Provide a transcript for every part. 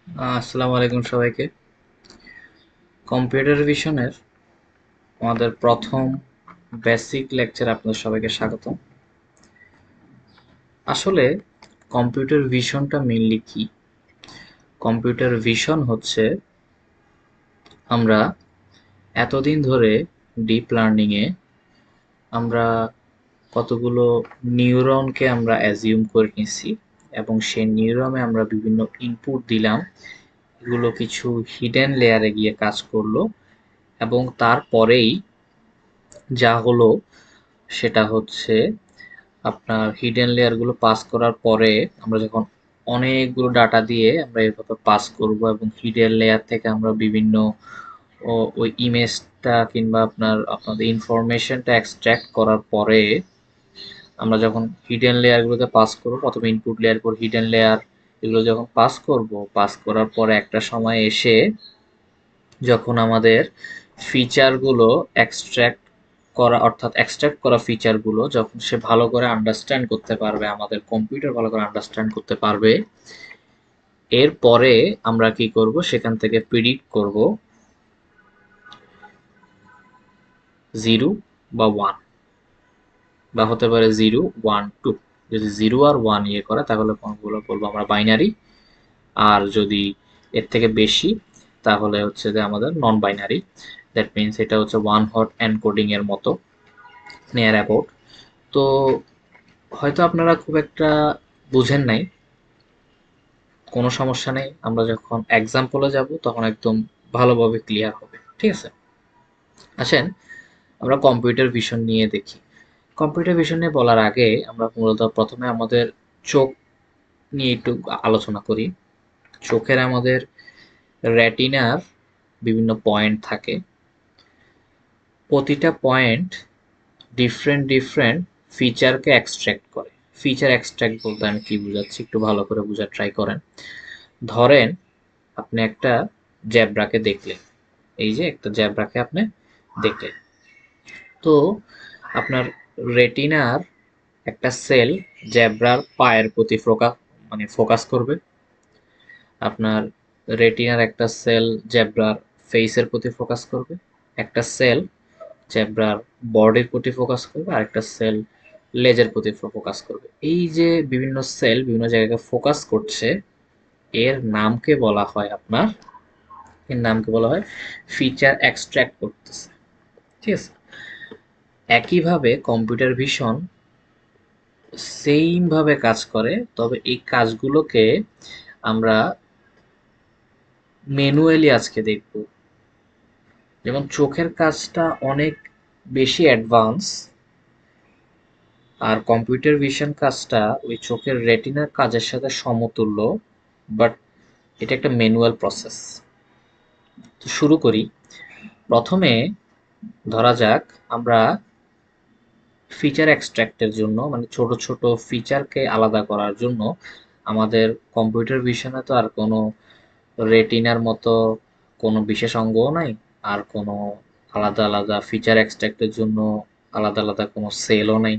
আসসালামু আলাইকুম সবাইকে। কম্পিউটার ভিশনের আমাদের প্রথম বেসিক লেকচার আপনাদের সবাইকে স্বাগতম। আসলে কম্পিউটার ভিশনটা মেইনলি কি? কম্পিউটার ভিশন হচ্ছে আমরা এতদিন ধরে ডিপ লার্নিংয়ে আমরা কতগুলো নিউরনকে আমরা অ্যাজিউম করে নিছি এবং সেই নিউরনে আমরা বিভিন্ন ইনপুট দিলাম, এগুলো কিছু হিডেন লেয়ারে গিয়ে কাজ করলো এবং তারপরেই যা হলো সেটা হচ্ছে আপনার হিডেন লেয়ারগুলো পাস করার পরে আমরা যখন অনেকগুলো ডাটা দিয়ে আমরা এভাবে পাস করব এবং হিডেন লেয়ার থেকে আমরা বিভিন্ন ওই ইমেজটা কিংবা আপনাদের ইনফরমেশনটা এক্সট্র্যাক্ট করার পরে আমরা যখন হিডেন লেয়ারগুলোতে পাস করব, প্রথমে ইনপুট লেয়ার পর হিডেন লেয়ার, এগুলো যখন পাস করব, পাস করার পরে একটা সময় এসে যখন আমাদের ফিচারগুলো এক্সট্রাক্ট করা অর্থাৎ এক্সট্রাক্ট করা ফিচারগুলো যখন সে ভালো করে আন্ডারস্ট্যান্ড করতে পারবে, আমাদের কম্পিউটার ভালো করে আন্ডারস্ট্যান্ড করতে পারবে, এরপরে আমরা কি করব, সেখান থেকে প্রিডিক্ট করব 0 বা 1, বা হতে পারে 0 1 2। যদি 0 আর 1 ইয়ে করে তাহলে কোনগুলো বলবো আমরা বাইনারি, আর যদি এর থেকে বেশি তাহলে হচ্ছে যে আমাদের নন বাইনারি। দ্যাট মিনস এটা হচ্ছে ওয়ান হট এনকোডিং এর মতো, নিয়ার অ্যাবাউট। তো হয়তো আপনারা খুব একটা বুঝেন নাই, কোনো সমস্যা নেই, আমরা যখন এক্সাম্পলে যাব তখন একদম ভালোভাবে ক্লিয়ার হবে, ঠিক আছে? আসেন আমরা কম্পিউটার ভিশন নিয়ে দেখি। কম্পিউটার ভিশন নিয়ে বলার আগে আমরা মূলত প্রথমে আমাদের চোখ নিয়ে একটু আলোচনা করি। চোখের আমাদের রেটিনার বিভিন্ন পয়েন্ট থাকে, প্রতিটা পয়েন্ট ডিফারেন্ট ডিফারেন্ট ফিচারকে এক্সট্রাক্ট করে। ফিচার এক্সট্রাক্ট বলতে আমি কি বোঝাচ্ছি একটু ভালো করে বোঝার ট্রাই করেন। ধরেন আপনি একটা জ্যাব্রাকে দেখলেন, এই যে একটা জ্যাব্রাকে আপনি দেখলেন, তো আপনার রেটিনার একটা সেল জ্যাব্রার পায়ের প্রতি ফোকাস করবে, আপনার রেটিনার একটা সেল জ্যাব্রার ফেসের প্রতি ফোকাস করবে, একটা সেল জ্যাব্রার বডির প্রতি ফোকাস করবে, আর একটা সেল লেজের প্রতি ফোকাস করবে। এই যে বিভিন্ন সেল বিভিন্ন জায়গায় ফোকাস করছে, এর নামকে বলা হয় আপনার, এর নামকে বলা হয় ফিচার এক্সট্রাক্ট করতেছে, ঠিক আছে? একইভাবে কম্পিউটার ভিশন সেম ভাবে কাজ করে, তবে এই কাজগুলোকে আমরা ম্যানুয়ালি আজকে দেখব। যেমন চোখের কাজটা অনেক বেশি অ্যাডভান্স, আর কম্পিউটার ভিশন কাজটা ওই চোখের রেটিনার কাজের সাথে সমতুল্য, বাট এটা একটা ম্যানুয়াল প্রসেস। তো শুরু করি। প্রথমে ধরা যাক আমরা ফিচার এক্সট্র্যাক্টের জন্য, মানে ছোট ছোট ফিচারকে আলাদা করার জন্য আমাদের কম্পিউটার ভিশনে তো আর কোনো রেটিনার মতো কোনো বিশেষ অঙ্গও নাই, আর কোনো আলাদা আলাদা ফিচার এক্সট্র্যাক্টের জন্য আলাদা আলাদা কোনো সেলও নাই।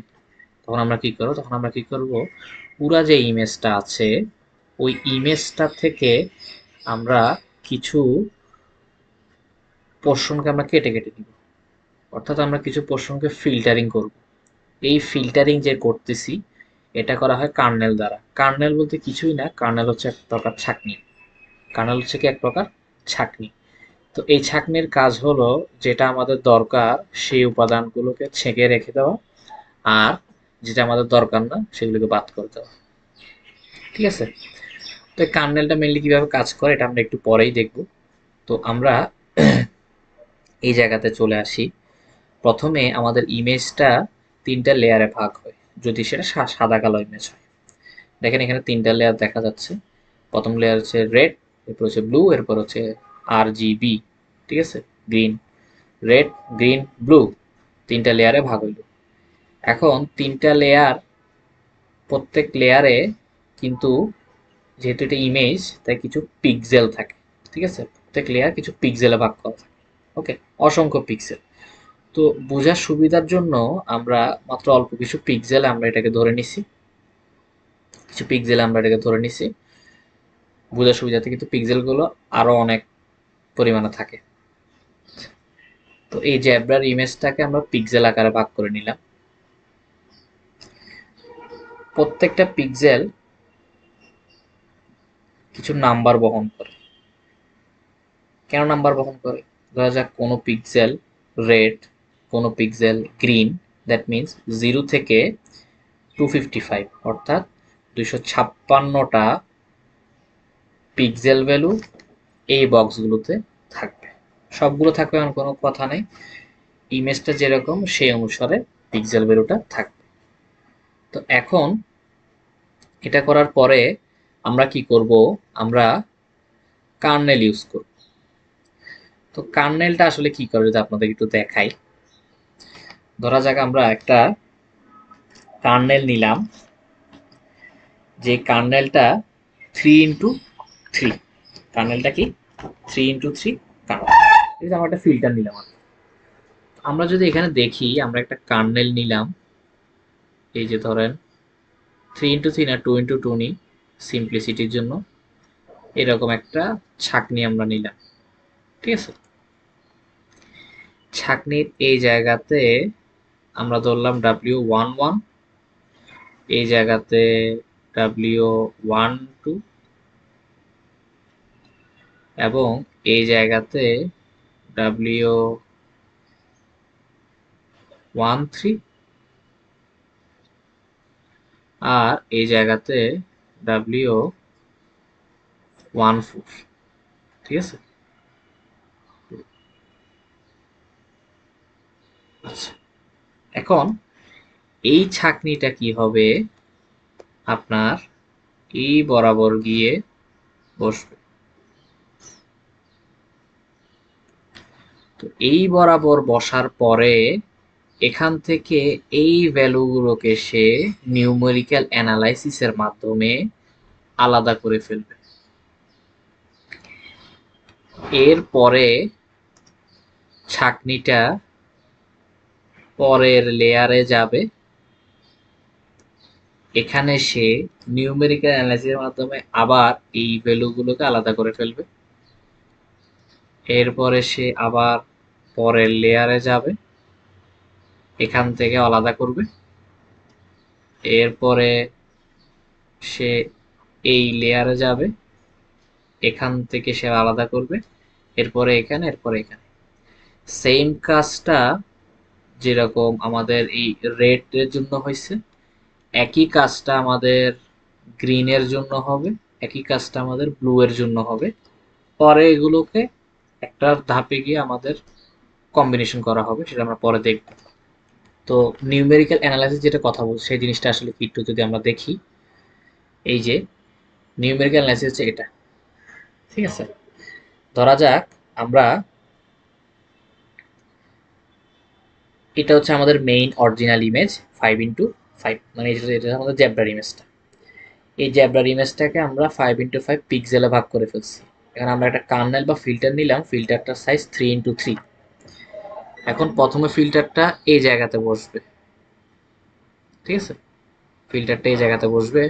তখন আমরা কি করব, পুরা যে ইমেজটা আছে ওই ইমেজটা থেকে আমরা কিছু পোর্শনকে আমরা কেটে কেটে দিব, অর্থাৎ আমরা কিছু পোর্শনকে ফিল্টারিং করব। এই ফিল্টারিং যে করতেছি এটা করা হয় কার্নেল দ্বারা। কার্নেল বলতে কিছুই না, কার্নেল হচ্ছে এক প্রকার ছাঁকনি। কার্নেল হচ্ছে কি এক প্রকার ছাঁকনি। তো এই ছাঁকনির কাজ হলো যেটা আমাদের দরকার সেই উপাদানগুলোকে ছেঁকে রেখে দেওয়া, আর যেটা আমাদের দরকার না সেগুলোকে বাদ করে দেওয়া, ঠিক আছে? তো এই কার্নেলটা মেনলি কিভাবে কাজ করে এটা আমরা একটু পরেই দেখব। তো আমরা এই জায়গাতে চলে আসি। প্রথমে আমাদের ইমেজটা তিনটা লেয়ারে ভাগ হয়, যদি সেটা সাদা কালো ইমেজ হয়। দেখেন এখানে তিনটা লেয়ার দেখা যাচ্ছে। প্রথম লেয়ার হচ্ছে রেড, এরপর হচ্ছে ব্লু, এরপর হচ্ছে আর জিবি, ঠিক আছে? গ্রিন, রেড, গ্রিন, ব্লু, তিনটা লেয়ারে ভাগ হইল। এখন তিনটা লেয়ার, প্রত্যেক লেয়ারে কিন্তু যেহেতু এটা ইমেজ তাই কিছু পিক্সেল থাকে, ঠিক আছে? প্রত্যেক লেয়ার কিছু পিক্সেলে ভাগ করা থাকে, ওকে, অসংখ্য পিক্সেল। তো বোঝার সুবিধার জন্য আমরা মাত্র অল্প কিছু পিক্সেল আমরা এটাকে ধরে নিছি, কিছু পিক্সেল আমরা এটাকে ধরে নিছি। বোঝার সুবিধাতে, কিন্তু পিক্সেলগুলো আরো অনেক পরিমাণে থাকে। তো এই জেব্রার ইমেজটাকে আমরা পিক্সেল আকারে ভাগ করে নিলাম। প্রত্যেকটা পিক্সেল কিছু নাম্বার বহন করে। কেন নাম্বার বহন করে? ধরা যাক কোনো পিক্সেল রেড, কোনো পিক্সেল গ্রিন, দ্যাট মিনস 0 থেকে 255, অর্থাৎ 256টা পিক্সেল ভ্যালু এই বক্সগুলোতে থাকবে। সবগুলো থাকবে এমন কোনো কথা নেই, ইমেজটা যেরকম সেই অনুসারে পিক্সেল ভ্যালুটা থাকবে। তো এখন এটা করার পরে আমরা কি করব, আমরা কার্নেল ইউজ করব। তো কার্নেলটা আসলে কি করে যদি আপনাদের একটু দেখাই। ধরা যাক আমরা একটা কার্নেল নিলাম, যে কার্নেলটা 3x3, কার্নেলটা কি 3x3 কার্নেল। এটা আমরা একটা ফিল্টার নিলাম। আমরা যদি এখানে দেখি, আমরা একটা কার্নেল নিলাম, এই যে ধরেন 3x3 না 2x2 নিই সিম্পলিসিটির জন্য, এরকম একটা ছাঁকনি আমরা নিলাম, ঠিক আছে। ছাঁকনির এই জায়গাতে আমরা ধরলাম W11, এই জায়গাতে W12, এবং এই জায়গাতে W13, আর এই জায়গাতে W14, ঠিক আছে। আচ্ছা, এখন এই ছাঁকনিটা কি হবে, আপনার এই বরাবর গিয়ে বসবে। তো এই বরাবর বসার পরে এখান থেকে এই ভ্যালুগুলোকে সে নিউমেরিক্যাল অ্যানালাইসিসের মাধ্যমে আলাদা করে ফেলবে। এরপরে ছাঁকনিটা পরের লেয়ারে যাবে, এখানে সে নিউমেরিক্যাল অ্যানালাইসিসের মাধ্যমে আবার এই ভ্যালুগুলোকে আলাদা করে ফেলবে। এরপরে সে আবার পরের লেয়ারে যাবে, এখান থেকে আলাদা করবে। এরপরে সে এই লেয়ারে যাবে, এখান থেকে সে আলাদা করবে। এরপরে এখানে, এরপরে এখানে। সেম কাজটা যেরকম আমাদের এই রেড এর জন্য হয়েছে, একই কাজটা আমাদের গ্রিনের জন্য হবে, একই কাজটা আমাদের ব্লু এর জন্য হবে। পরে এগুলোকে একটা ধাপে গিয়ে আমাদের কম্বিনেশন করা হবে, সেটা আমরা পরে দেখব। তো নিউমেরিক্যাল অ্যানালাইসিস যেটা কথা বলছি, সেই জিনিসটা আসলে কি একটু যদি আমরা দেখি। এই যে নিউমেরিক্যাল অ্যানালাইসিস হচ্ছে এটা, ঠিক আছে। ধরা যাক আমরা, এটা হচ্ছে আমাদের মেইন অরিজিনাল ইমেজ 5x5, মানে এটা আমাদের জ্যাব্রার ইমেজটা। এই জ্যাব্রার ইমেজটাকে আমরা 5x5 পিক্সেলে ভাগ করে ফেলছি। এখানে আমরা একটা কার্নেল বা ফিল্টার নিলাম, ফিল্টারটার সাইজ 3x3। এখন প্রথমে ফিল্টারটা এই জায়গাতে বসবে, ঠিক আছে। ফিল্টারটা এই জায়গাতে বসবে,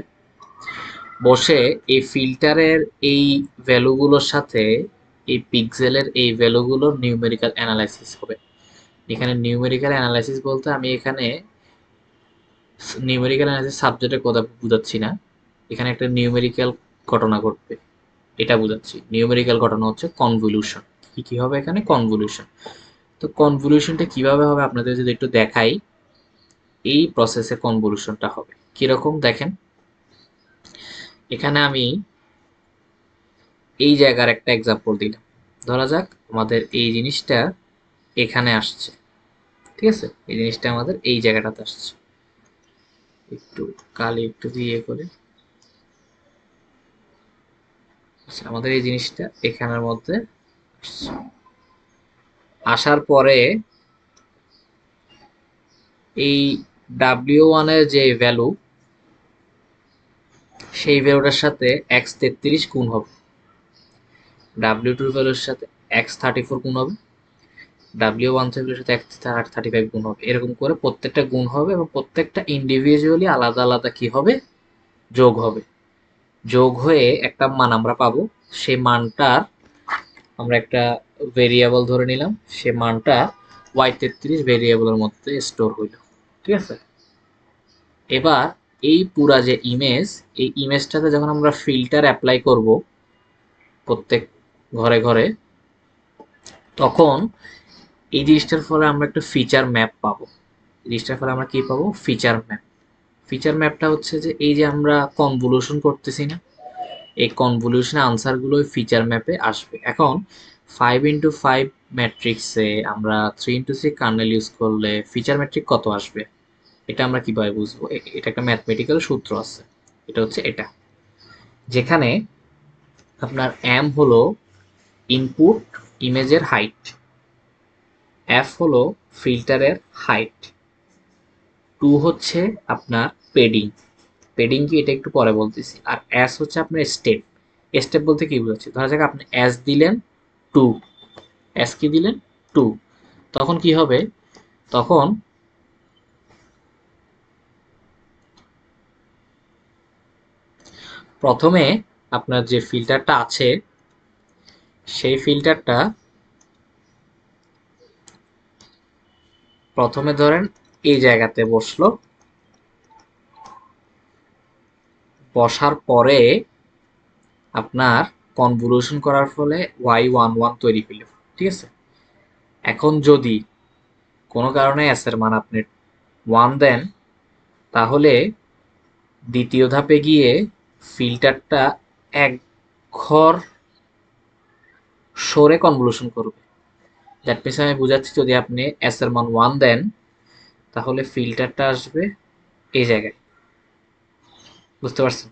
বসে এই ফিল্টারের এই ভ্যালুগুলোর সাথে এই পিক্সেলের এই ভ্যালুগুলোর নিউমেরিক্যাল অ্যানালাইসিস হবে। এখানে নিউমেরিক্যাল অ্যানালাইসিস বলতে আমি এখানে নিউমেরিক্যাল অ্যানালাইসিস সাবজেক্টের কথা বুঝাচ্ছি না, এখানে একটা নিউমেরিক্যাল ঘটনা ঘটবে এটা বুঝাচ্ছি। নিউমেরিক্যাল ঘটনা হচ্ছে কনভলিউশন। কি কি হবে এখানে? কনভলিউশন। তো কনভলিউশনটা কিভাবে হবে আপনাদের যদি একটু দেখাই। এই প্রসেসে কনভলিউশনটা হবে কিরকম দেখেন। এখানে আমি এই জায়গার একটা এক্সাম্পল দিলাম। ধরা যাক আমাদের এই জিনিসটা এখানে আসছে, ঠিক আছে। এই জিনিসটা আমাদের এই জায়গাটাতে আসছে, একটু কালি একটু দিয়ে করে। আচ্ছা, আমাদের এই জিনিসটা এখানের মধ্যে আসছে। আসার পরে এই W1 এর যে ভ্যালু, সেই ভ্যালুটার সাথে x33 গুণ হবে, W2 ভ্যালুর সাথে x34 গুণ হবে, W1 ভ্যালুর সাথে x35 গুণ হবে। এরকম করে প্রত্যেকটা গুণ হবে এবং প্রত্যেকটা ইন্ডিভিজুয়ালি আলাদা আলাদা কি হবে? যোগ হবে। যোগ হয়ে একটা মান আমরা পাবো। সেই মানটার আমরা একটা ভেরিয়েবল ধরে নিলাম, সে মানটা y33 ভেরিয়েবলের মধ্যে স্টোর হইল। ঠিক আছে, এবার এই পুরা যে ইমেজ, এই ইমেজটাতে যখন আমরা ফিল্টার অ্যাপ্লাই করব প্রত্যেক ঘরে ঘরে, তখন এই জিনিসটার ফলে আমরা একটা ফিচার ম্যাপ পাবো। এই জিনিসটার ফলে আমরা কি পাবো? Feature map. ফিচার ম্যাপটা হচ্ছে যে এই যে আমরা কনভলিউশন করতেছি না, এই কনভলিউশনের আনসারগুলো ওই ফিচার ম্যাপে আসবে। এখন 5x5 ম্যাট্রিক্সে আমরা 3x3 কার্নেল ইউজ করলে ফিচার ম্যাট্রিক কত আসবে, এটা আমরা কিভাবে বুঝবো? এটা একটা ম্যাথমেটিক্যাল সূত্র আছে, এটা হচ্ছে এটা, যেখানে আপনার এম হলো ইনপুট ইমেজের হাইট, এফ হলো ফিল্টারের হাইট, টু হচ্ছে আপনার পেডিং, পেডিং কি এটা একটু পরে বলতেছি, আর এস হচ্ছে আপনার স্টেপ। স্টেপ বলতে কি বোঝাচ্ছে? ধরা যাক আপনি এস দিলেন টু, এস কি দিলেন টু, তখন কি হবে? তখন প্রথমে আপনার যে ফিল্টারটা আছে, সেই ফিল্টারটা প্রথমে ধরেন এই জায়গাতে বসলো, বসার পরে আপনার কনভলিউশন করার ফলে y11 তৈরি হইল। ঠিক আছে, এখন যদি কোনো কারণে এস এর মান আপনি 1 দেন, তাহলে দ্বিতীয় ধাপে গিয়ে ফিল্টারটা এক ঘর সরে কনভলিউশন করবে। দ্যাট মিনস আমি বুঝাচ্ছি, যদি আপনি এস এর মান 1 দেন, তাহলে ফিল্টারটা আসবে এই জায়গায়। বুঝতে পারছেন?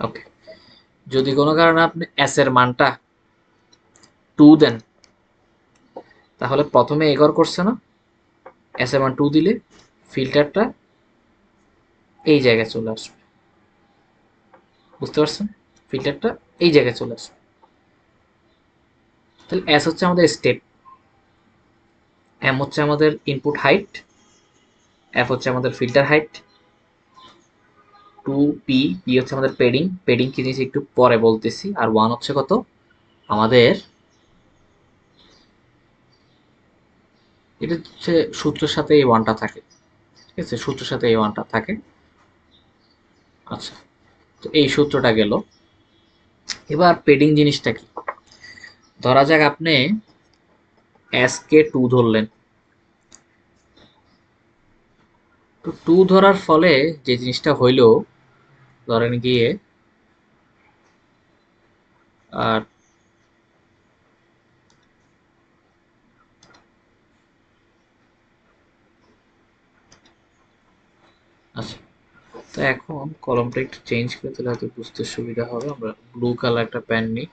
ওকে। যদি কোনো কারণে আপনি এস এর মানটা 2 দেন, তাহলে প্রথমে এগর করছে না, এস এর মান 2 দিলে ফিল্টারটা এই জায়গায় চলে আসবে। বুঝতে পারছেন? ফিল্টারটা এই জায়গায় চলে আসবে। তাহলে এস হচ্ছে আমাদের স্টেপ, এম হচ্ছে আমাদের ইনপুট হাইট, এফ হচ্ছে আমাদের filter height, two P, P হচ্ছে আমাদের পেডিং, পেডিং কি জিনিস একটু পরে বলতেছি, আর ওয়ান হচ্ছে কত আমাদের, এটা হচ্ছে সূত্রের সাথে এই ওয়ানটা থাকে। ঠিক আছে, সূত্রের সাথে এই ওয়ানটা থাকে। আচ্ছা, তো এই সূত্রটা গেল। এবার পেডিং জিনিসটা কি? ধরা যাক আপনি এস কে টু ধরলেন, তো টু ধরার ফলে যে জিনিসটা হইল, ধরেন গিয়ে আর আচ্ছা, তো এখন কলমটা একটু চেঞ্জ করে তাহলে হয়তো বুঝতে সুবিধা হবে। আমরা ব্লু কালার একটা পেন নিই।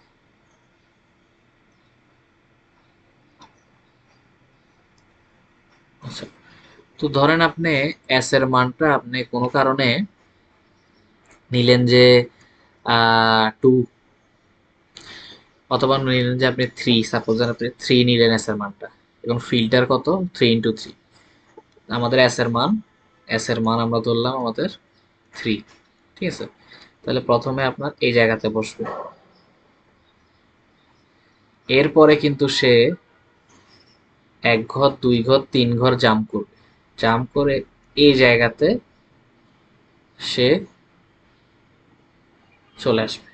আচ্ছা, তো ধরেন আপনি এস এর মানটা আপনি কোনো কারণে নিলেন যে টু, অথবা নিলেন যে আপনি থ্রি, সাপোজ আপনি থ্রি নিলেন এস এর মানটা, এবং ফিল্টার কত? 3x3, আমাদের এস এর মান আমরা ধরলাম আমাদের 3। ঠিক আছে, তাহলে প্রথমে আপনার এই জায়গাতে বসবে, এরপরে কিন্তু সে এক ঘর, দুই ঘর, তিন ঘর জাম্প করবে, জাম্প করে এই জায়গাতে সে চলে আসবে।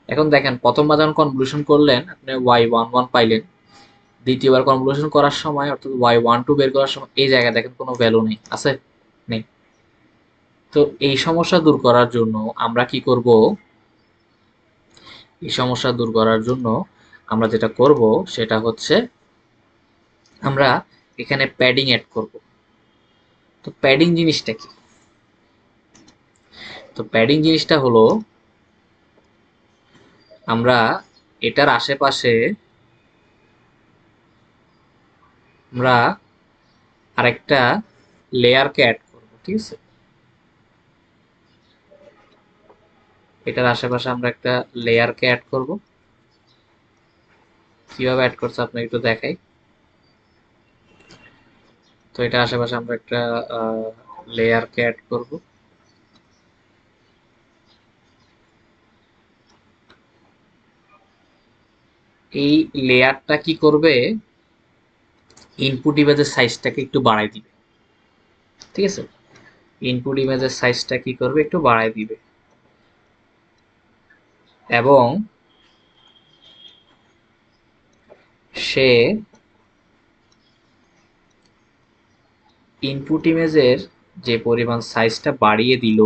এখন দেখেন, প্রথমবার যখন কনভলিউশন করলেন আপনি y11 পাইলেন, দ্বিতীয়বার কনভলিউশন করার সময় অর্থাৎ y12 বের করার সময় এই জায়গায় দেখেন কোনো ভ্যালু নেই, আছে? নেই। তো এই সমস্যা দূর করার জন্য আমরা কি করব? এই সমস্যা দূর করার জন্য আমরা যেটা করব সেটা হচ্ছে আমরা এখানে প্যাডিং অ্যাড করব। তো প্যাডিং জিনিসটা কি? তো প্যাডিং জিনিসটা হলো, আমরা এটার আশেপাশে আমরা আরেকটা লেয়ারকে অ্যাড করব। ঠিক আছে, এটার আশেপাশে আমরা একটা লেয়ারকে অ্যাড করব। কিভাবে অ্যাড করছে আপনাকে একটু দেখাই। তো এটা আশেপাশে আমরা একটা লেয়ারকে অ্যাড করব। এই লেয়ারটা কি করবে, ইনপুট ইমেজের সাইজটাকে একটু বাড়াই দিবে। ঠিক আছে, ইনপুট ইমেজের সাইজটা কি করবে, একটু বাড়াই দিবে এবং সে ইনপুট ইমেজের যে পরিমাণ সাইজটা বাড়িয়ে দিল,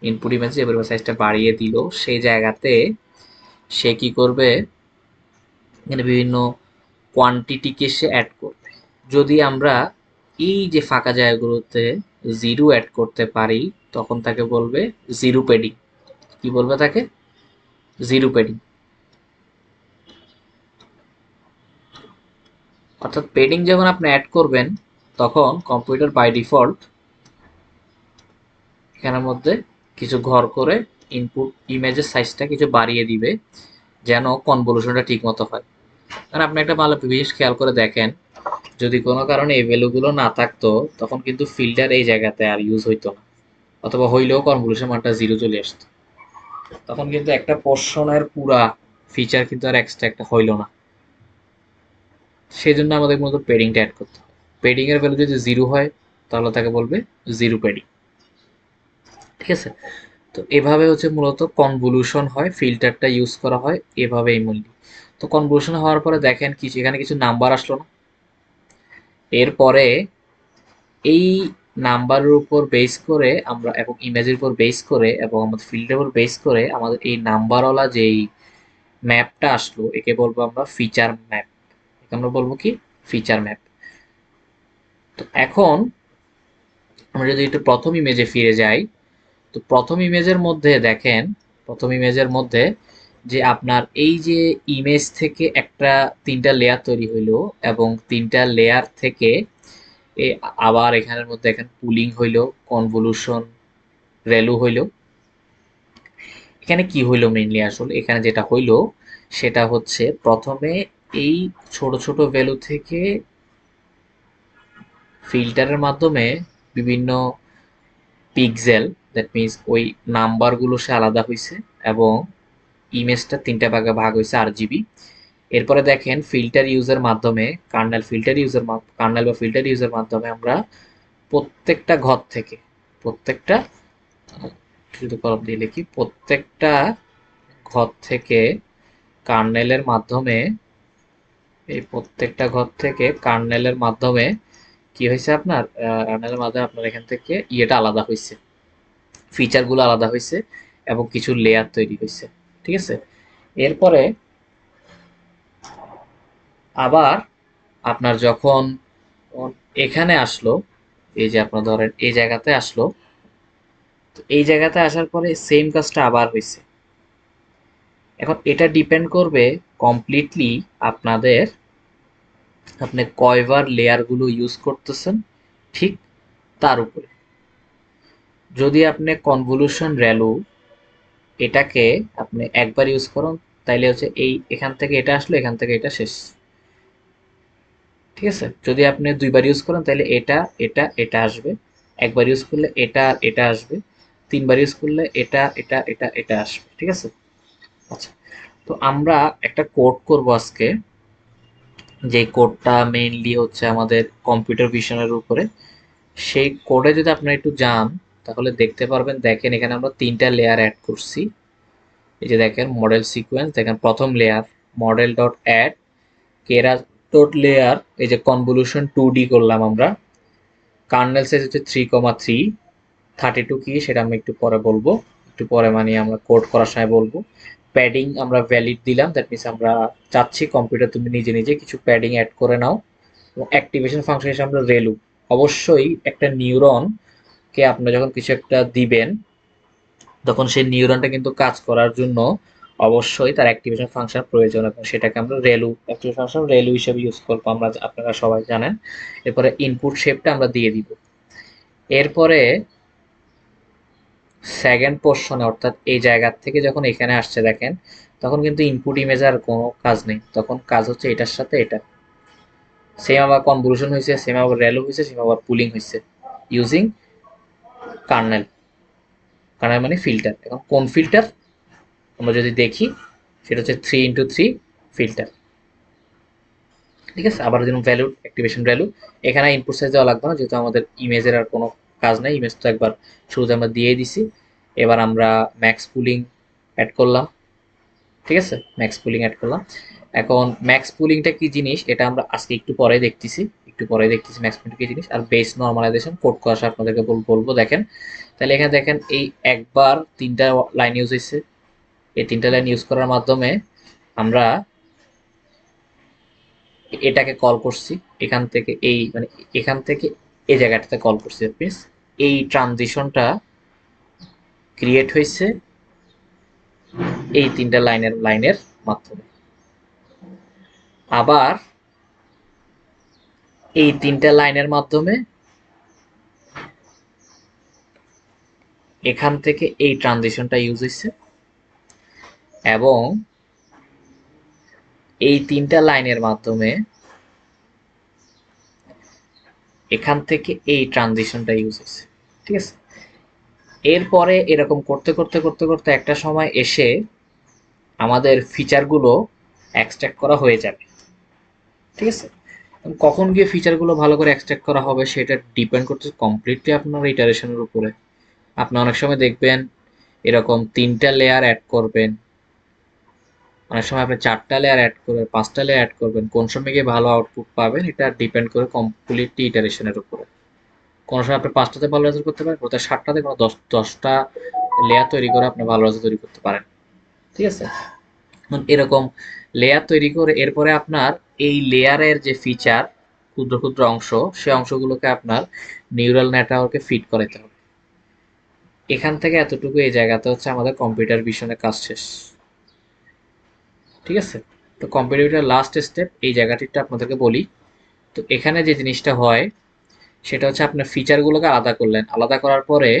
ইনপুট ইমেজ যে পরিমাণ সাইজটা বাড়িয়ে দিল, সেই জায়গাতে সে কি করবে, এখানে বিভিন্ন কোয়ান্টিটিকে সে অ্যাড করবে। যদি আমরা এই যে ফাঁকা জায়গাগুলোতে জিরো অ্যাড করতে পারি, তখন তাকে বলবে জিরো প্যাডিং। কি বলবে তাকে, জিরো প্যাডিং। অর্থাৎ প্যাডিং যখন আপনি অ্যাড করবেন, তখন কম্পিউটার বাই ডিফল্ট এখানের মধ্যে কিছু ঘর করে ইনপুট ইমেজের সাইজটা কিছু বাড়িয়ে দিবে, যেন কনভলিউশনটা ঠিক মতো হয়। কারণ আপনি একটা ভালো জিনিস খেয়াল করে দেখেন, যদি কোনো কারণে এই ভ্যালুগুলো না থাকতো, তখন কিন্তু ফিল্টার এই জায়গাতে আর ইউজ হইতো না, অথবা হইলেও কনভলিউশন মানটা জিরো চলে আসতো। তখন কিন্তু একটা পোর্শনের পুরা ফিচার কিন্তু আর এক্সট্রা একটা হইলো না। সেই জন্য আমাদের মূলত পেডিংটা অ্যাড করতে হবে। পেডিং এর ভ্যালু যদি জিরো হয়, তাহলে তাকে বলবে জিরো পেডিং। ঠিক আছে, তো এভাবে হচ্ছে মূলত কনভলিউশন হয়, ফিল্টারটা ইউজ করা হয় এভাবে মেইনলি। তো কনভলিউশন হওয়ার পরে দেখেন কিছু এখানে কিছু নাম্বার আসলো না, এরপরে এই নাম্বারের উপর বেস করে আমরা এবং ইমেজের উপর বেস করে এবং আমাদের ফিল্ডের উপর বেস করে আমাদের এই নাম্বারওয়ালা যেই ম্যাপটা আসলো, একে বলবো আমরা ফিচার ম্যাপ। একে আমরা বলবো কি, ফিচার ম্যাপ। তো এখন আমরা যদি একটু প্রথম ইমেজে ফিরে যাই, তো প্রথম ইমেজের মধ্যে দেখেন, প্রথম ইমেজের মধ্যে যে আপনার এই যে ইমেজ থেকে একটা তিনটা লেয়ার তৈরি হইলো, এবং তিনটা লেয়ার থেকে আবার এখানের মধ্যে এখানে পুলিং হইলো, কনভলিউশন, রেলু হইলো। এখানে কি হইলো মেইনলি, আসলে এখানে যেটা হইলো সেটা হচ্ছে প্রথমে এই ছোট ছোট ভ্যালু থেকে ফিল্টারের মাধ্যমে বিভিন্ন পিক্সেল, দ্যাট মিনস ওই নাম্বারগুলো সে আলাদা হয়েছে, এবং ইমেজটা তিনটা ভাগে ভাগ হয়েছে RGB। এরপরে দেখেন ফিল্টার ইউজের মাধ্যমে, কার্নেল বা ফিল্টার ইউজের মাধ্যমে আমরা প্রত্যেকটা ঘর থেকে, প্রত্যেকটা, শুধু কলম দিয়ে লিখি, প্রত্যেকটা ঘর থেকে কার্নেলের মাধ্যমে, এই প্রত্যেকটা ঘর থেকে কার্নেলের মাধ্যমে কি হয়েছে আপনার, কার্নেলের মাধ্যমে আপনার এখান থেকে ইয়েটা আলাদা হয়েছে, ফিচারগুলো আলাদা হয়েছে এবং কিছু লেয়ার তৈরি হয়েছে। ঠিক আছে, এরপরে আবার আপনার যখন এখানে আসলো, এই যে আপনার ধরেন এই জায়গাতে আসলো, তো এই জায়গাতে আসার পরে সেম কাজটা আবার হয়েছে। এখন এটা ডিপেন্ড করবে কমপ্লিটলি আপনাদের, আপনি কয়বার লেয়ারগুলো ইউজ করতেছেন ঠিক তার উপরে। যদি আপনি কনভলিউশন রেলু এটাকে আপনি একবার ইউজ করেন, তাইলে হচ্ছে এই এখান থেকে এটা আসলো, এখান থেকে এটা শেষ। ঠিক আছে, যদি আপনি দুইবার ইউজ করেন তাহলে এটা এটা এটা আসবে, একবার ইউজ করলে এটা আর এটা আসবে, তিনবার ইউজ করলে এটা এটা এটা এটা আসবে। ঠিক আছে, আচ্ছা, তো আমরা একটা কোড করব আজকে, যে কোডটা মেইনলি হচ্ছে আমাদের কম্পিউটার ভিশনের উপরে। সেই কোডে যদি আপনারা একটু যান, তাহলে দেখতে পারবেন, দেখেন এখানে আমরা তিনটা লেয়ার অ্যাড করছি। এই যে দেখেন মডেল সিকোয়েন্স, দেখেন প্রথম লেয়ার মডেল ডট অ্যাড কেরা ডট লেয়ার, এই যে কনভলিউশন 2D করলাম আমরা, কার্নেল সাইজ হচ্ছে 3,3, 32 কি সেটা আমি একটু পরে বলবো, একটু পরে মানে আমরা কোড করার সময় বলবো। প্যাডিং আমরা ভ্যালিড দিলাম, দ্যাট মিনস আমরা চাচ্ছি কম্পিউটার তুমি নিজে নিজে কিছু প্যাডিং অ্যাড করে নাও। এবং অ্যাক্টিভেশন ফাংশন হিসেবে আমরা রেলু, অবশ্যই একটা নিউরনকে আপনি যখন কিছু একটা দিবেন, তখন সেই নিউরনটা কিন্তু কাজ করার জন্য অবশ্যই তার অ্যাক্টিভেশন ফাংশন প্রয়োজন, এবং সেটাকে আমরা রেলু, অ্যাক্টিভেশন ফাংশন রেলু হিসেবে ইউজ করবো আমরা, আপনারা সবাই জানেন। এরপরে ইনপুট শেপটা আমরা দিয়ে দিব। এরপরে সেকেন্ড পোর্শনে, অর্থাৎ এই জায়গার থেকে যখন এখানে আসছে দেখেন, তখন কিন্তু ইনপুট ইমেজ আর কোনো কাজ নেই, তখন কাজ হচ্ছে এটার সাথে এটা। সেম আবার কনভলিউশন হয়েছে, সেম আবার রেলু হয়েছে, সেম আবার পুলিং হয়েছে ইউজিং কার্নেল। কার্নেল মানে ফিল্টার। এখন কোন ফিল্টার আমরা যদি দেখি, সেটা হচ্ছে 3x3 ফিল্টার। ঠিক আছে, আবার যেমন ভ্যালু অ্যাক্টিভেশন ভ্যালু, এখানে ইনপুট সাইজ দেওয়া লাগবে না, যেহেতু আমাদের ইমেজের আর কোনো কাজ নাই, ইমেজ তো একবার শুরুতে আমরা দিয়ে দিছি। এবার আমরা ম্যাক্স পুলিং অ্যাড করলাম। ঠিক আছে, ম্যাক্স পুলিং অ্যাড করলাম। এখন ম্যাক্স পুলিংটা কি জিনিস এটা আমরা আজকে একটু পরে দেখতেছি ম্যাক্স পুলিং কি জিনিস। আর বেস নর্মালাইজেশন কোড করা আপনাদেরকে বলবো। দেখেন তাহলে এখানে দেখেন এই একবার 3টা লাইন ইউজ হয়েছে। এই 3টা লাইন ইউজ করার মাধ্যমে আমরা এটাকে কল করছি, এখান থেকে এই মানে এখান থেকে এই জায়গাটাতে কল করছি। মিনস এই ট্রানজিশনটা ক্রিয়েট হয়েছে এই 3টা লাইনের মাধ্যমে। আবার এই 3টা লাইনের মাধ্যমে এখান থেকে এই ট্রানজিশনটা ইউজ হয়েছে, এবং এই 3টা লাইনের মাধ্যমে এখান থেকে এই ট্রানজিশনটা ইউজ হয়েছে। ঠিক আছে, এরপরে এরকম করতে করতে করতে করতে একটা সময় এসে আমাদের ফিচারগুলো এক্সট্রাক্ট করা হয়ে যাবে। ঠিক আছে, কখন গিয়ে ফিচারগুলো ভালো করে এক্সট্রাক্ট করা হবে সেটা ডিপেন্ড করতেছে কমপ্লিটলি আপনার ইটারেশনের উপরে। আপনি অনেক সময় দেখবেন এরকম 3টা লেয়ার অ্যাড করবেন, অনেক সময় আপনি 4টা লেয়ার অ্যাড করবেন, 5টা লেয়ার অ্যাড করবেন, কোন সময় গিয়ে ভালো আউটপুট পাবেন এটা ডিপেন্ড করে কমপ্লিটলি ইটারেশনের উপরে। কোনো সময় আপনি 5টাতে ভালো রেজাল্ট করতে পারেন, কোথাও 7টাতে, কোনো 10টা লেয়ার তৈরি করে আপনি ভালো রেজাল্ট তৈরি করতে পারেন। ঠিক আছে, এরকম লেয়ার তৈরি করে এরপরে আপনার এই লেয়ারের যে ফিচার ক্ষুদ্র ক্ষুদ্র অংশ, সে অংশগুলোকে আপনার নিউরাল নেটওয়ার্কে ফিড করাতে হবে। এখান থেকে এতটুকু এই জায়গাতে হচ্ছে আমাদের কম্পিউটার ভিশনের কাজ শেষ। ঠিক আছে, তো কম্পিউটার লাস্ট স্টেপ এই জায়গাটিটা আপনাদেরকে বলি। তো এখানে যে জিনিসটা হয় সেটা হচ্ছে আপনার ফিচারগুলোকে আলাদা করলেন, আলাদা করার পরে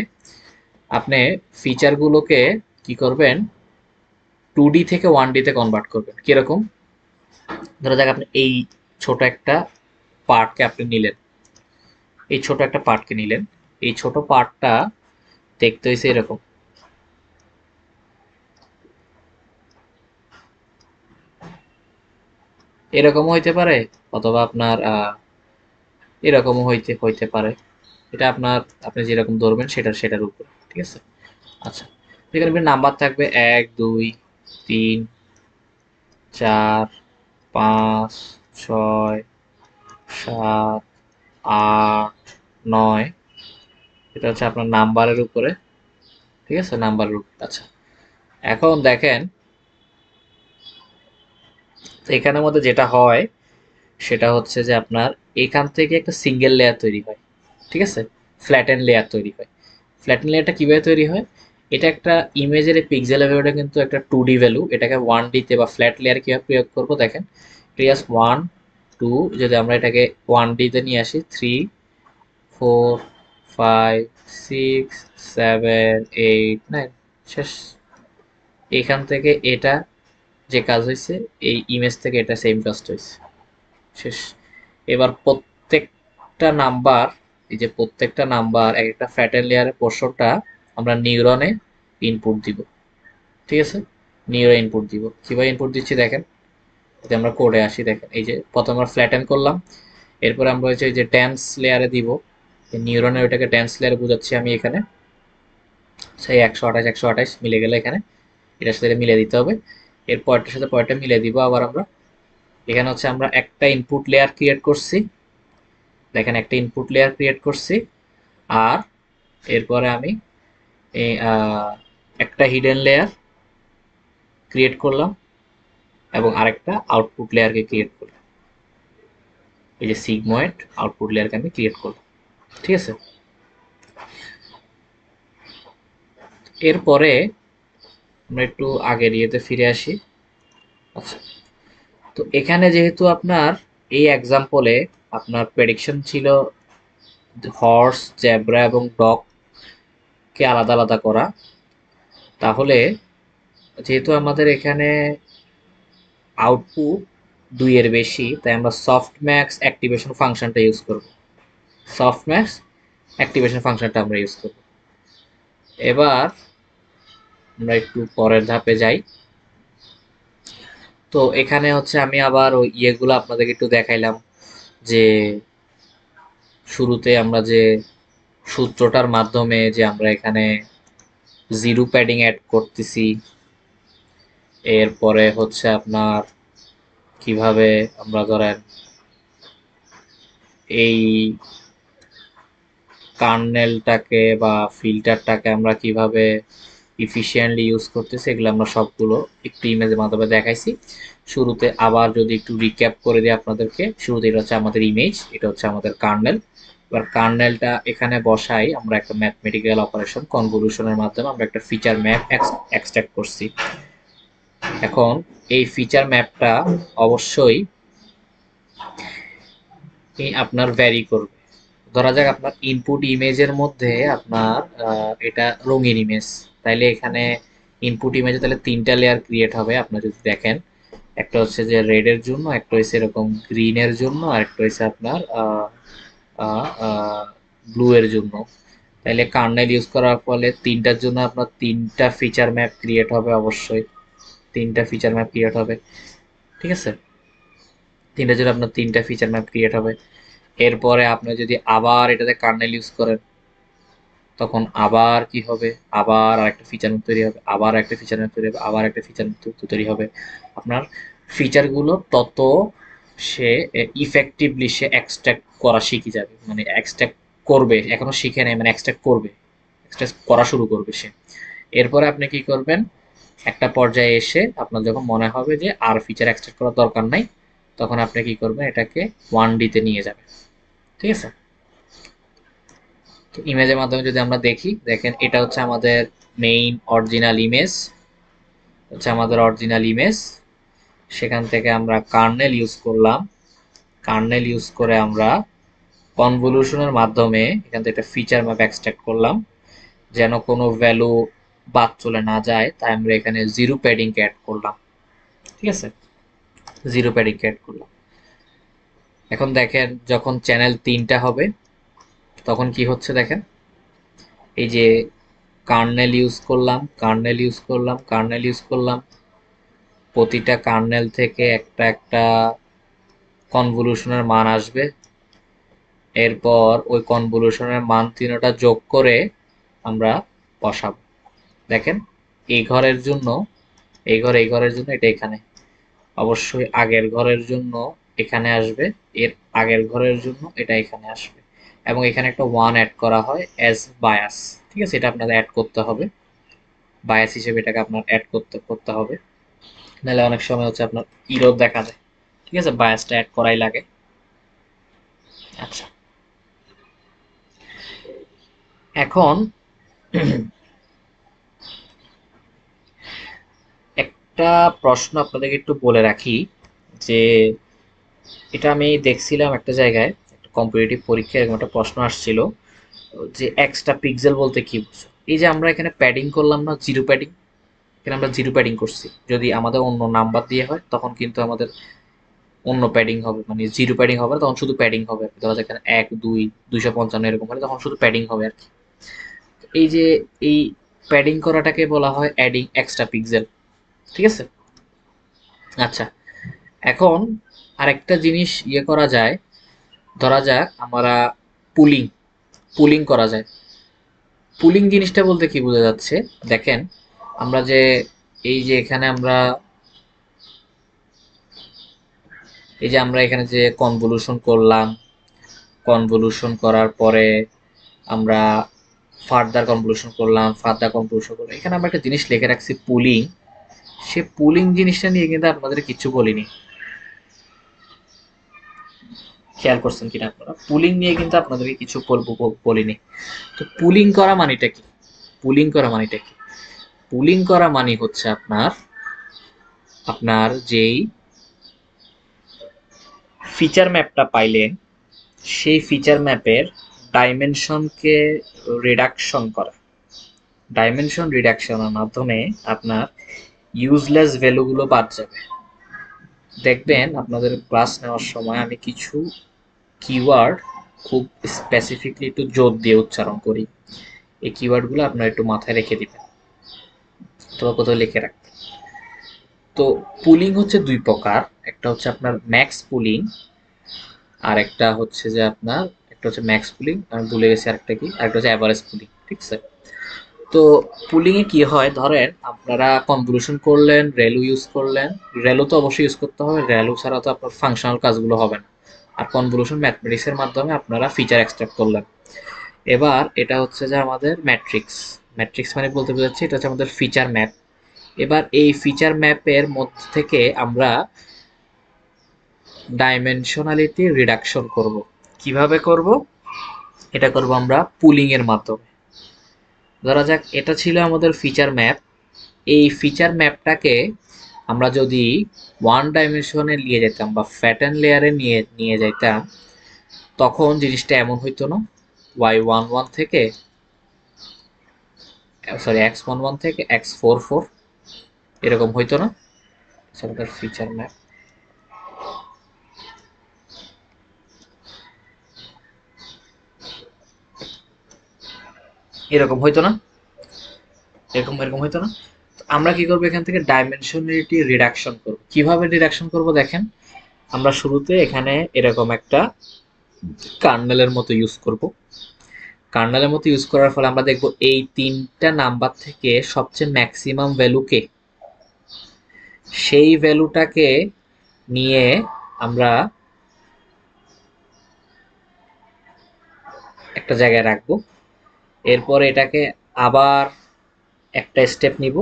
আপনি ফিচারগুলোকে কি করবেন, 2D থেকে 1D তে কনভার্ট করবেন। কিরকম, ধরা যাক আপনি এই ছোট একটা পার্টকে আপনি নিলেন, এই ছোট একটা পার্টকে নিলেন, এই ছোট পার্টটা দেখতে হয়েছে এরকম। এরকমও হইতে পারে, অথবা আপনার এরকমও হইতে হইতে পারে। এটা আপনি যেরকম ধরবেন সেটার উপর। ঠিক আছে, আচ্ছা, এখানে নাম্বার থাকবে 1 2 3 4 5 6 7 8 9। এটা হচ্ছে আপনার নাম্বারের উপরে। ঠিক আছে, নাম্বারের উপর। আচ্ছা, এখন দেখেন এখানের মধ্যে যেটা হয় সেটা হচ্ছে যে আপনার এখান থেকে একটা সিঙ্গেল লেয়ার তৈরি হয়। ঠিক আছে, ফ্ল্যাটেন লেয়ার তৈরি হয়। ফ্ল্যাটেন লেয়ারটা কিভাবে তৈরি হয়, এটা একটা ইমেজের পিক্সেল ভ্যালুটা কিন্তু একটা 2D ভ্যালু, এটাকে 1D তে বা ফ্ল্যাট লেয়ার কিভাবে প্রয়োগ করবো দেখেন। ক্লিয়াস 1 2, যদি আমরা এটাকে 1D তে নিয়ে আসি, 3 4 5 6 7 8 9, শেষ। এখান থেকে এটা যে কাজ হয়েছে, এই ইমেজ থেকে এটা সেম কাজটা হয়েছে, শেষ। এবার প্রত্যেকটা নাম্বার, এই যে প্রত্যেকটা নাম্বার এক একটা ফ্যাটেন লেয়ারের পোর্শনটা আমরা নিউরনে ইনপুট দিব। ঠিক আছে, নিউরো ইনপুট দিব। কিভাবে ইনপুট দিচ্ছি দেখেন, যদি আমরা কোডে আসি দেখেন, এই যে প্রথমে আমরা ফ্ল্যাটেন করলাম, এরপরে আমরা হচ্ছে এই যে ডেন্স লেয়ারে দিব, নিউরনের ওইটাকে ডেন্স লেয়ারে বোঝাচ্ছি আমি এখানে। সেই 128 মিলে গেলে এখানে এটার সাথে মিলে দিতে হবে, এর পরেরটার সাথে পরেরটা মিলে দিব। আবার আমরা এখানে হচ্ছে আমরা একটা ইনপুট লেয়ার ক্রিয়েট করছি, দেখেন একটা ইনপুট লেয়ার ক্রিয়েট করছি। আর এরপরে আমি একটা হিডেন লেয়ার ক্রিয়েট করলাম এবং আরেকটা আউটপুট লেয়ারকে ক্রিয়েট করলাম। এই যে সিগময়েড আউটপুট লেয়ারকে আমি ক্রিয়েট করলাম। ঠিক আছে, এরপরে আমরা একটু আগের ইয়েতে ফিরে আসি। আচ্ছা, তো এখানে যেহেতু আপনার এই এক্সাম্পলে আপনার প্রেডিকশন ছিল হর্স, জেব্রা এবং ডগ কে আলাদা আলাদা করা, তাহলে যেহেতু আমাদের এখানে আউটপুট 2 এর বেশি, তাই আমরা সফটম্যাক্স অ্যাক্টিভেশন ফাংশনটা ইউজ করব। সফটম্যাক্স অ্যাক্টিভেশন ফাংশনটা আমরা ইউজ করব। এবার আমরা একটু পরের ধাপে যাই। তো এখানে হচ্ছে আমি আবার ওই ইয়েগুলো আপনাদেরকে একটু দেখাইলাম যে শুরুতে আমরা যে সূত্রটার মাধ্যমে যে আমরা এখানে জিরো প্যাডিং অ্যাড করতেছি, এরপরে হচ্ছে আপনার কিভাবে আমরা ধরেন এই কার্নেলটাকে বা ফিল্টারটাকে আমরা কিভাবে ইফিশিয়েন্টলি ইউজ করতেছি, এগুলো আমরা সবগুলো একটু ইমেজের মাধ্যমে দেখাইছি। শুরুতে আবার যদি একটু রিক্যাপ করে দিই আপনাদেরকে, শুরুতে এটা হচ্ছে আমাদের ইমেজ, এটা হচ্ছে আমাদের কার্নেল। এবার কার্নেলটা এখানে বসাই আমরা একটা ম্যাথমেটিক্যাল অপারেশন কনভলিউশনের মাধ্যমে আমরা একটা ফিচার ম্যাপ এক্সট্রাক্ট করছি। এখন এই ফিচার ম্যাপটা অবশ্যই আপনার ভ্যারি করবে। ধরা যাক আপনার ইনপুট ইমেজের মধ্যে আপনার এটা রঙিন ইমেজ, তাইলে এখানে ইনপুট ইমেজে তাহলে তিনটা লেয়ার ক্রিয়েট হবে। আপনার যদি দেখেন, একটা হচ্ছে যে রেড এর জন্য, একটা হচ্ছে এরকম গ্রিন এর জন্য, আর একটা হচ্ছে আপনার ব্লু এর জন্য। তাইলে কার্নেল ইউজ করার ফলে তিনটার জন্য আপনার তিনটা ফিচার ম্যাপ ক্রিয়েট হবে, অবশ্যই তিনটা ফিচার ম্যাপ ক্রিয়েট হবে। ঠিক আছে, তিনটার জন্য আপনার তিনটা ফিচার ম্যাপ ক্রিয়েট হবে। এরপরে আপনি যদি আবার এটাতে কার্নেল ইউজ করেন, তখন আবার কি হবে, আবার আরেকটা ফিচার ম্যাপ তৈরি হবে, আবার একটা ফিচার ম্যাপ তৈরি হবে, আবার একটা ফিচার ম্যাপ তৈরি হবে। আপনার ফিচারগুলো তত সে ইফেক্টিভলি সে এক্সট্রাক্ট করা শিখে যাবে, মানে এক্সট্রাক্ট করবে, এখনো শিখে নেই, মানে এক্সট্রাক্ট করবে, এক্সট্রাক্ট করা শুরু করবে সে। এরপরে আপনি কি করবেন, একটা পর্যায়ে এসে আপনার যখন মনে হবে যে আর ফিচার এক্সট্রাক্ট করার দরকার নাই, তখন আপনি কি করবেন, এটাকে 1D তে নিয়ে যাবেন। ঠিক আছে, তো ইমেজের মাধ্যমে যদি আমরা দেখি, দেখেন এটা হচ্ছে আমাদের মেইন অরিজিনাল ইমেজ, হচ্ছে আমাদের অরিজিনাল ইমেজ। সেখান থেকে আমরা কার্নেল ইউজ করলাম, কার্নেল ইউজ করে আমরা কনভলিউশনের মাধ্যমে এখান থেকে একটা ফিচার ম্যাপ এক্সট্রাক্ট করলাম, যেন কোনো ভ্যালু বাদ চলে না যায়, তাই আমরা এখানে জিরো প্যাডিং অ্যাড করলাম। ঠিক আছে, জিরো প্যাডিং অ্যাড করলাম। এখন দেখেন যখন চ্যানেল তিনটা হবে তখন কি হচ্ছে দেখেন, এই যে কার্নেল ইউজ করলাম, কার্নেল ইউজ করলাম, কার্নেল ইউজ করলাম, প্রতিটা কার্নেল থেকে একটা একটা কনভলিউশনের মান আসবে। এরপর ওই কনভলিউশনের মান তিনটা যোগ করে আমরা বসাবো। দেখেন এই ঘরের জন্য, এই ঘরের জন্য এটা এখানে, অবশ্যই আগের ঘরের জন্য এখানে আসবে, এর আগের ঘরের জন্য এটা এখানে আসবে, এবং এখানে একটা ওয়ান অ্যাড করা হয় অ্যাজ বায়াস। ঠিক আছে, এটা আপনাদের অ্যাড করতে হবে, বায়াস হিসেবে এটাকে আপনার অ্যাড করতে করতে হবে, নাহলে অনেক সময় হচ্ছে আপনার ইরর দেখা যায়। ঠিক আছে, বায়াসটা অ্যাড করাই লাগে। আচ্ছা, এখন একটা প্রশ্ন আপনাদেরকে একটু বলে রাখি, যে এটা আমি দেখছিলাম একটা জায়গায়, একটা কম্পিটিটিভ পরীক্ষায় এরকম একটা প্রশ্ন আসছিল যে এক্সট্রা পিক্সেল বলতে কি বুঝো। এই যে আমরা এখানে প্যাডিং করলাম না, জিরো প্যাডিং, এখানে আমরা জিরো প্যাডিং করছি, যদি আমাদের অন্য নাম্বার দিয়ে হয় তখন কিন্তু আমাদের অন্য প্যাডিং হবে, মানে জিরো প্যাডিং হবে না, তখন শুধু প্যাডিং হবে আর কি। ধরা যাক এখানে 1 2 255 এরকম হলে তখন শুধু প্যাডিং হবে আর কি। এই যে এই প্যাডিং করাটাকে বলা হয় অ্যাডিং এক্সট্রা পিক্সেল। ঠিক আছে, আচ্ছা, এখন আরেকটা জিনিস ইয়ে করা যায়, ধরা যাক আমরা পুলিং, পুলিং করা যায়। পুলিং জিনিসটা বলতে কি বোঝা যাচ্ছে, দেখেন আমরা যে এই যে এখানে আমরা এই যে আমরা এখানে যে কনভলিউশন করলাম, কনভলিউশন করার পরে আমরা ফার্দার কনভলিউশন করলাম, ফার্দার কনভলিউশন করলাম, এখানে আমরা একটা জিনিস লিখে রাখছি পুলিং। সে পুলিং জিনিসটা নিয়ে কিন্তু আপনাদের কিছু বলিনি, খেয়াল করছেন কিনা আপনারা, পুলিং নিয়ে কিন্তু আপনাদেরকে কিছু বলিনি। তো পুলিং করা মানেটা কি, পুলিং করা মানেটা কি, পুলিং করা মানে হচ্ছে আপনার আপনার যেই ফিচার ম্যাপটা পাইলেন সেই ফিচার ম্যাপের ডাইমেনশনকে রিডাকশন করা, ডাইমেনশন রিডাকশনের মাধ্যমে আপনার ইউজলেস ভ্যালুগুলো বাদ যাবে। দেখবেন আপনাদের ক্লাস নেওয়ার সময় আমি কিছু কিওয়ার্ড খুব স্পেসিফিকলি একটু জোর দিয়ে উচ্চারণ করি, এই কিওয়ার্ডগুলো আপনারা একটু মাথায় রেখে দিবেন, তো কোথাও লিখে রাখবেন। তো পুলিং হচ্ছে দুই প্রকার, একটা হচ্ছে আপনার ম্যাক্স পুলিং, আর একটা হচ্ছে যে আপনার, একটা হচ্ছে ম্যাক্স পুলিং, আমি ভুলে গেছি আরেকটা কি, আরেকটা হচ্ছে অ্যাভারেজ পুলিং। ঠিক আছে? তো পুলিং এ কি হয়, ধরেন আপনারা কনভলিউশন করলেন, রেলু ইউজ করলেন। রেলু তো অবশ্যই ইউজ করতে হবে, রেলু ছাড়া তো আপনার ফাংশনাল কাজগুলো হবে না। আর কনভলিউশন ম্যাথমেটিক্স এর মাধ্যমে আপনারা ফিচার এক্সট্রাক্ট করলেন। এবার এটা হচ্ছে যে আমাদের ম্যাট্রিক্স। ম্যাট্রিক্স মানে বলতে বোঝাচ্ছি এটা হচ্ছে আমাদের ফিচার ম্যাপ। এবার এই ফিচার ম্যাপের মধ্যে থেকে আমরা ডাইমেনশনালিটি রিডাকশন করব। কিভাবে করব? এটা করব আমরা পুলিং এর মাধ্যমে। ধরা যাক এটা ছিল আমাদের ফিচার ম্যাপ। এই ফিচার ম্যাপটাকে আমরা যদি ওয়ান ডাইমেনশনে নিয়ে যেতাম বা ফ্যাটেন লেয়ারে নিয়ে নিয়ে যেতাম, তখন জিনিসটা এমন হইতো না, y11 থেকে, সরি x11 থেকে x44 এরকম হইতো না। আমাদের ফিচার ম্যাপ এরকম হইতো না, এরকম এরকম হইতো না। আমরা কি করবো, এখান থেকে ডাইমেনশনালিটি রিডাকশন করব। কিভাবে রিডাকশন করব দেখেন, আমরা শুরুতে এখানে এরকম একটা কার্নেলের মতো ইউজ করব। কার্নেলের মতো ইউজ করার ফলে আমরা দেখব এই তিনটা নাম্বার থেকে সবচেয়ে ম্যাক্সিমাম ভ্যালুকে, সেই ভ্যালুটাকে নিয়ে আমরা একটা জায়গায় রাখবো। এরপর এটাকে আবার একটা স্টেপ নিব,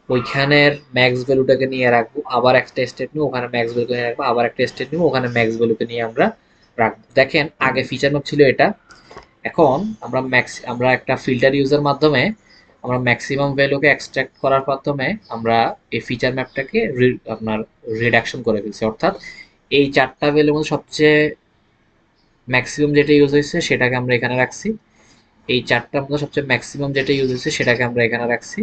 ওইখানের ম্যাক্স ভ্যালুটাকে নিয়ে রাখবো, আবার একটা স্টেপ নিব, ওখানে ম্যাক্স ভ্যালুকে নিয়ে রাখবো, আবার একটা স্টেপ নিব, ওখানে ম্যাক্স ভ্যালুকে নিয়ে আমরা রাখবো। দেখেন আগে ফিচার ম্যাপ ছিল এটা, এখন আমরা একটা ফিল্টার ইউজের মাধ্যমে আমরা ম্যাক্সিমাম ভ্যালুকে এক্সট্রাক্ট করার মাধ্যমে আমরা এই ফিচার ম্যাপটাকে আপনার রিডাকশন করে ফেলছি। অর্থাৎ এই চারটা ভ্যালুর মধ্যে সবচেয়ে ম্যাক্সিমাম যেটা ইউজ হয়েছে সেটাকে আমরা এখানে রাখছি, এই চারটার মধ্যে সবচেয়ে ম্যাক্সিমাম যেটা ইউজ হয়েছে সেটাকে আমরা এখানে রাখছি,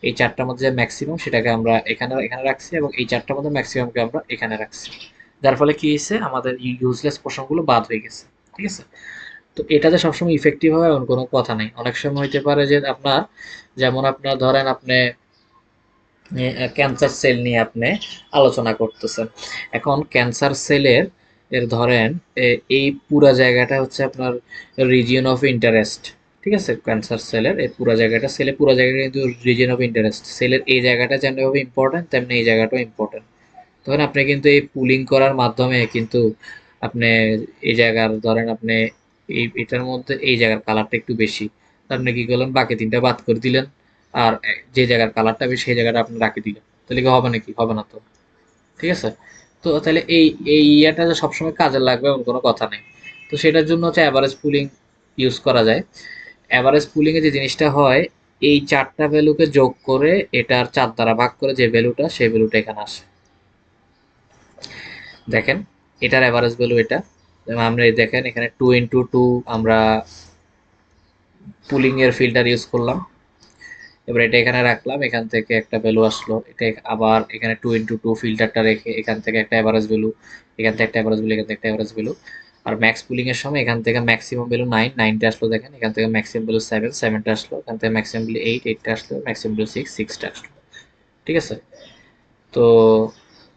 এই চারটার মধ্যে যে ম্যাক্সিমাম সেটাকে আমরা এখানে এখানে রাখছি, এবং এই চারটার মধ্যে ম্যাক্সিমামকে আমরা এখানে রাখছি। যার ফলে কি হয়েছে, আমাদের ইউজলেস পোর্শনগুলো বাদ হয়ে গেছে। ঠিক আছে? তো এটা যে সবসময় ইফেক্টিভ হবে এমন কোনো কথা নেই। অনেক সময় হইতে পারে যে আপনার, যেমন আপনার ধরেন আপনি ক্যান্সার সেল নিয়ে আপনি আলোচনা করতেছেন। এখন ক্যান্সার সেলের ধরেন এই পুরা জায়গাটা হচ্ছে আপনার রিজিয়ন অফ ইন্টারেস্ট। ঠিক আছে? ক্যান্সার সেলের এই পুরা জায়গাটা, সেলের পুরা জায়গাটা কিন্তু রিজিয়ন অফ ইন্টারেস্ট। সেলের এই জায়গাটা যেমনভাবে ইম্পর্টেন্ট, তেমনি এই জায়গাটাও ইম্পর্টেন্ট। তখন আপনি কিন্তু এই পুলিং করার মাধ্যমে কিন্তু আপনি এই জায়গার ধরেন আপনি এটার মধ্যে এই জায়গার কালারটা একটু বেশি, আপনি কি করলেন, বাকি তিনটা বাদ করে দিলেন, আর যে জায়গার কালারটা বেশি সেই জায়গাটা আপনি রাখি দিলেন। তাহলে কি হবে নাকি? হবে না তো। ঠিক আছে? তো তাহলে এই এই ইয়াটা যে সবসময় কাজে লাগবে এমন কোনো কথা নেই। তো সেটার জন্য হচ্ছে অ্যাভারেজ পুলিং ইউজ করা যায়। অ্যাভারেজ পুলিং এ যে জিনিসটা হয়, এই চারটা ভ্যালুকে যোগ করে এটার 4 দ্বারা ভাগ করে যে ভ্যালুটা, সেই ভ্যালুটা এখানে আসে। দেখেন এটার অ্যাভারেজ ভ্যালু এটা। যেমন আমরা এই দেখেন এখানে 2 × 2 আমরা পুলিং এর ফিল্টার ইউজ করলাম। এবার এটা এখানে রাখলাম, এখান থেকে একটা ভ্যালু আসলো, এটা আবার এখানে 2 × 2 ফিল্টারটা রেখে এখান থেকে একটা অ্যাভারেজ ভ্যালু, এখান থেকে একটা অ্যাভারেজ ভ্যালু, এখান থেকে একটা অ্যাভারেজ ভ্যালু। আর ম্যাক্স পুলিং এর সময় এখান থেকে ম্যাক্সিমাম ভ্যালু 9, 9টা আসলো। দেখেন এখান থেকে ম্যাক্সিমাম ভ্যালু 7, 7টা আসলো। এখান থেকে ম্যাক্সিমাম ভ্যালু 8, 8টা আসলো। ম্যাক্সিমাম ভ্যালু 6, 6টা আসলো। ঠিক আছে? তো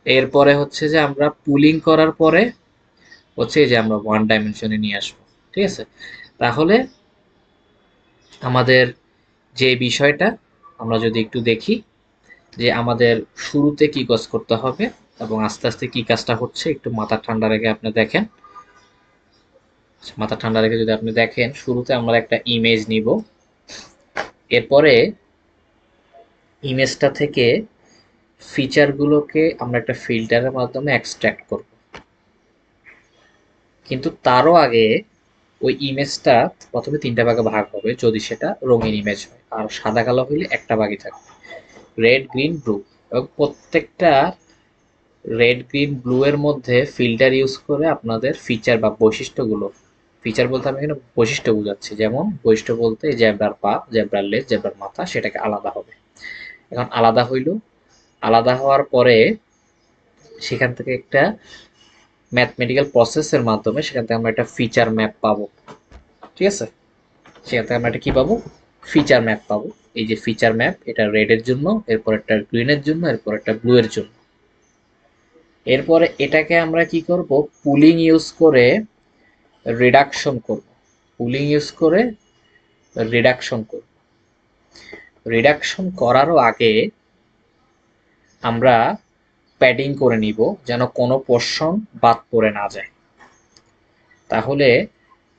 এরপরে হচ্ছে যে আমরা পুলিং করার পরে হচ্ছে যে আমরা ওয়ান ডাইমেনশনে নিয়ে আসবো। ঠিক আছে? তাহলে আমাদের যে বিষয়টা আমরা যদি একটু দেখি, যে আমাদের শুরুতে কি কাজ করতে হবে এবং আস্তে আস্তে কি কাজটা হচ্ছে, একটু মাথা ঠান্ডা রেখে আপনি দেখেন। মাথা ঠান্ডা রেখে যদি আপনি দেখেন, শুরুতে আমরা একটা ইমেজ নিব। এরপরে ইমেজটা থেকে ফিচারগুলোকে আমরা একটা ফিল্টারের মাধ্যমে এক্সট্রাক্ট করব। কিন্তু তারও আগে ওই ইমেজটা প্রথমে 3টা ভাগে ভাগ হবে যদি সেটা রঙিন ইমেজ হয়, আর সাদা কালো হইলে একটা ভাগই থাকবে, রেড, গ্রিন, ব্লু। এবং প্রত্যেকটা রেড, গ্রিন, ব্লু এর মধ্যে ফিল্টার ইউজ করে আপনাদের ফিচার বা বৈশিষ্ট্যগুলো, ফিচার বলতে আমি এখানে বৈশিষ্ট্য বোঝাচ্ছি, যেমন বৈশিষ্ট্য বলতে জেব্রার পা, জেব্রার লেজ, জেব্রার মাথা, সেটাকে আলাদা হবে। এখন আলাদা হইল, আলাদা হওয়ার পরে সেখান থেকে একটা ম্যাথমেটিক্যাল প্রসেসের মাধ্যমে সেখান থেকে আমরা একটা ফিচার ম্যাপ পাবো। ঠিক আছে? সেখান থেকে আমরা একটা কি পাবো, ফিচার ম্যাপ পাবো। এই যে ফিচার ম্যাপ, এটা রেডের জন্য, এরপর একটা গ্রিনের জন্য, এরপর একটা ব্লু এর জন্য। এরপরে এটাকে আমরা কি করব, পুলিং ইউজ করে রিডাকশন করব। পুলিং ইউজ করে রিডাকশন করব। রিডাকশন করারও আগে আমরা প্যাডিং করে নিব, যেন কোনো পোর্শন বাদ পড়ে না যায়। তাহলে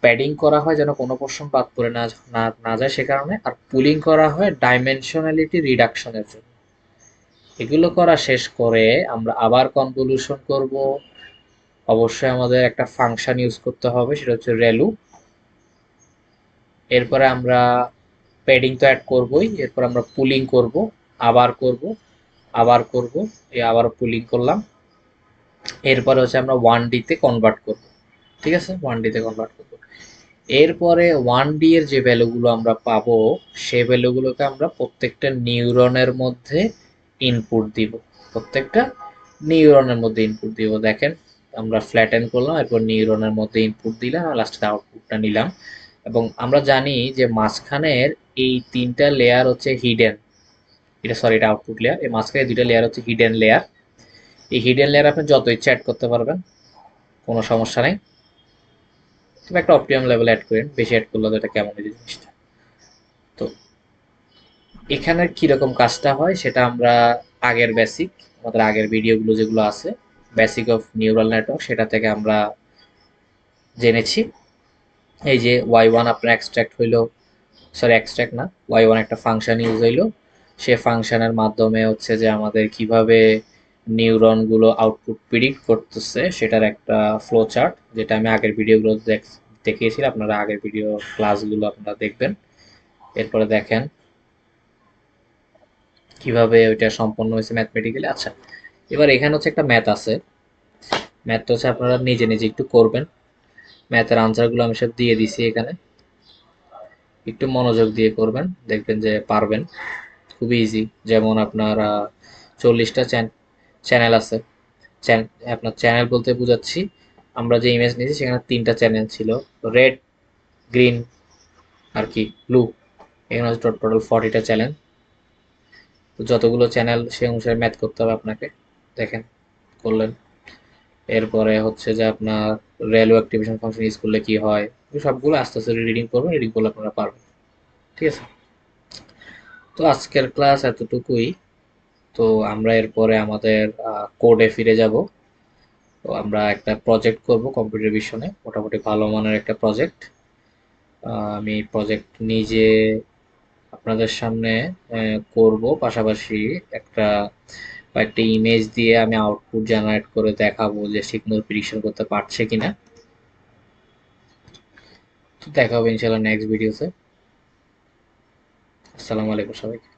প্যাডিং করা হয় যেন কোনো পোর্শন বাদ পড়ে না যায় সে কারণে, আর পুলিং করা হয় ডাইমেনশনালিটি রিডাকশনের জন্য। এগুলো করা শেষ করে আমরা আবার কনভলিউশন করব। অবশ্যই আমাদের একটা ফাংশন ইউজ করতে হবে, সেটা হচ্ছে রেলু। এরপরে আমরা প্যাডিং তো অ্যাড করবই, এরপর আমরা পুলিং করব, আবার করব, আবার করব, এই আবার পুলিং করলাম। এরপরে হচ্ছে আমরা 1D তে কনভার্ট করব। ঠিক আছে, 1D তে কনভার্ট করব। এরপরে 1D এর যে ভ্যালুগুলো আমরা পাবো, সেই ভ্যালুগুলোকে আমরা প্রত্যেকটা নিউরনের মধ্যে ইনপুট দিব। প্রত্যেকটা নিউরনের মধ্যে ইনপুট দিব। দেখেন, আমরা ফ্ল্যাটেন করলাম, এরপর নিউরনের মধ্যে ইনপুট দিলাম, আর লাস্টে আউটপুটটা নিলাম। এবং আমরা জানি যে মাঝখানের এই 3টা লেয়ার হচ্ছে হিডেন। এটা সরি, এটা আউটপুট লেয়ার। এই মাঝখানে 2টা লেয়ার হচ্ছে হিডেন লেয়ার। এই হিডেন লেয়ার আপনি যত ইচ্ছা অ্যাড করতে পারবেন, কোনো সমস্যা নেই। তবে একটা অপটিমাম লেভেল অ্যাড করেন, বেশি অ্যাড করলে তো এটা কেমন এই জিনিসটা। তো এখানের কিরকম কাজটা হয় সেটা আমরা আগের বেসিক, আমাদের আগের ভিডিওগুলো যেগুলো আছে, বেসিক অফ নিউরাল নেটওয়ার্ক, সেটা থেকে আমরা জেনেছি। এই যে y1 আপনার এক্সট্রাক্ট হইলো, সরি এক্সট্রাক্ট না, y1 একটা ফাংশন ইউজ হইলো। সে ফাংশনের মাধ্যমে হচ্ছে যে আমাদের কিভাবে নিউরনগুলো আউটপুট প্রিডিক্ট করতেছে সেটার একটা ফ্লো চার্ট, যেটা আমি আগের ভিডিওগুলো দেখিয়েছিলাম। আপনারা আগের ভিডিও ক্লাসগুলো আপনারা দেখবেন। এরপরে দেখেন কিভাবে ওইটা সম্পন্ন হয়েছে ম্যাথমেটিক্যালি। আচ্ছা, এবার এখানে হচ্ছে একটা ম্যাথ আছে। ম্যাথটা হচ্ছে আপনারা নিজে নিজে একটু করবেন। ম্যাথের আনসারগুলো আমি সব দিয়ে দিছি এখানে, একটু মনোযোগ দিয়ে করবেন, দেখবেন যে পারবেন। খুবই ইজি। যেমন আপনার 40টা চ্যানেল আছে। আপনার চ্যানেল বলতে বুঝাচ্ছি, আমরা যে ইমেজ নিয়েছি সেখানে 3টা চ্যানেল ছিল, রেড, গ্রিন আর কি ব্লু। এখানে হচ্ছে টোটাল 40টা চ্যানেল। তো যতগুলো চ্যানেল সে অনুসারে ম্যাথ করতে হবে আপনাকে। দেখেন, করলেন। এরপরে হচ্ছে যে আপনার রেলওয়ে অ্যাক্টিভেশন ফাংশন ইউজ করলে কি হয়, সবগুলো আস্তে আস্তে রিডিং করবেন, রিডিং করলে আপনারা পারবেন। ঠিক আছে, তো আজকের ক্লাস এতটুকুই। তো আমরা এরপরে আমাদের কোডে ফিরে যাব। তো আমরা একটা প্রজেক্ট করব কম্পিউটার ভিশনে, মোটামুটি ভালো মানের একটা প্রজেক্ট। আমি প্রজেক্ট নিজে আপনাদের সামনে করব, পাশাপাশি একটা কয়েকটা ইমেজ দিয়ে আমি আউটপুট জেনারেট করে দেখাবো যে ঠিকমতো প্রেডিকশন করতে পারছে কিনা। তো দেখা হবে ইনশাআল্লাহ নেক্সট ভিডিওতে। আসসালামু আলাইকুম সবাইকে।